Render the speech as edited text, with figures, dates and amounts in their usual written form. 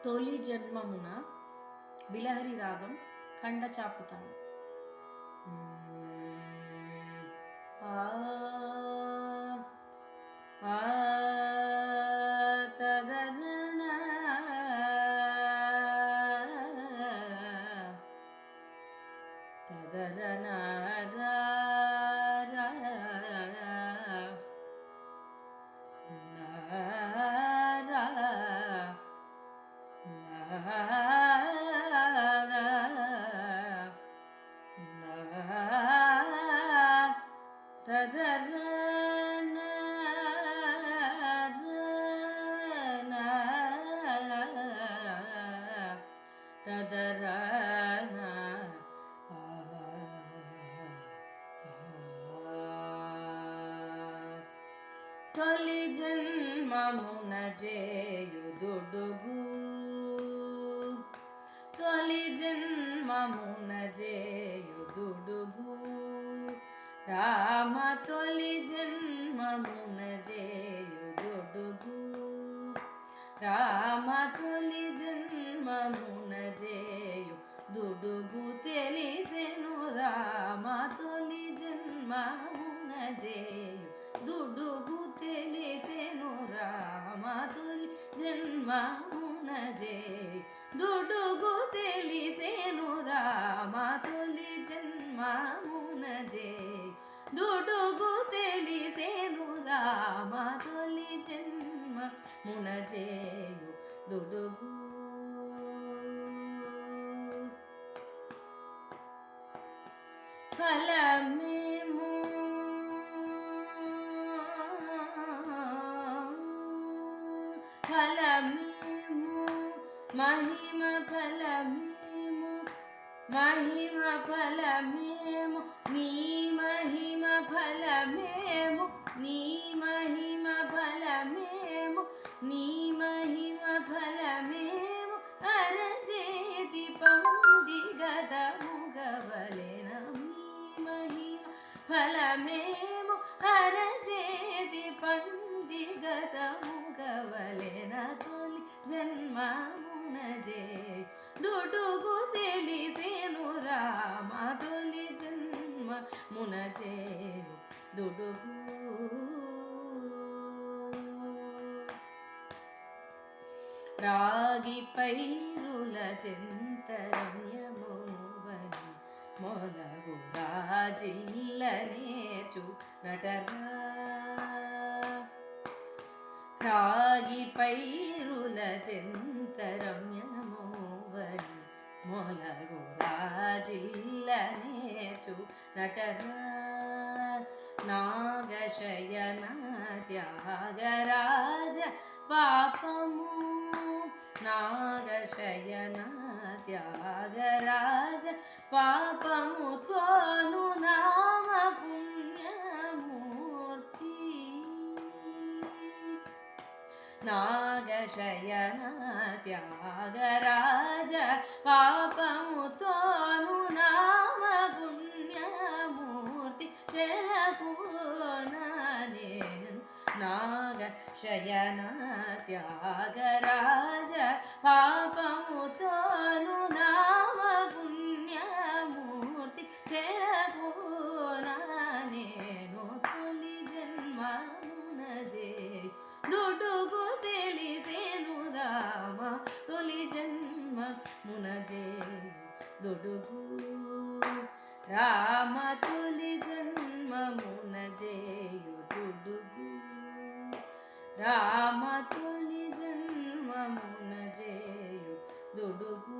తొలి జన్మమున బిలహరి రాగం ఖండ చాపుతాను. ఆ ఆ తదరన తదరన రా రా రా తదరన తదరన తొలి జన్మమున జేయుదుడుగు తొలి జన్మమున జేయుదుడుగు రామ తొలి జన్మమున జేయుదుడుగు రామ తొలి జన్మమున జేయుదుడుగు తెలిసెను రామ తొలి జన్మమున జేయుదుడుగు తెలిసెను రామ తొలి జన్మమున జేయుదుడుగు తెలిసెను రామ తొలి జన్మమున జేయుదుడుగు తెలిసెను రామ తొలి జన్మమున జేయుదుడుగు ఫలమేమో ఫలమేమో మహిమ ఫలమేమో మహిమ ఫలమేమో నీ మహిమ ఫలమేమో నీ మహిమ ఫలమేమో నీ మహిమ ఫలమేమో అరచేతి పండిగదముగవలెన నీ మహిమ ఫలమేమో అరచేతి పండిగదముగవలెన తొలి జన్మమున జేయుదుడుగు తెలిసెను రామ తొలి జన్మమున జేయుదుడుగు రాగి పైరుల చెంతరమ్యమోవని మొలగు రాజిల్ల నేర్చు నటరా రాగి పైరుల చెంతరమ్యమోవని మొలగు రాజిల్ల నేర్చు నటరా నాగశయన త్యాగరాజ పాపము నాగశయన త్యాగరాజ పాపము తోను నామ పుణ్యమూర్తి నాగశయన త్యాగరాజ పాపము తోను నామ పుణ్యమూర్తి చెలపునా నేను నాగశయన త్యాగరాజ పాపము తోను నామ పుణ్యమూర్తి చెలపునా నేను తొలి జన్మమున జేయుదుడుగు తెలిసెను రామ తొలి జన్మమున జేయుదుడుగు రామ తొలి జన్మమున జేయుదుడుగు రామ తొలి జన్మమున జేయుదుడుగు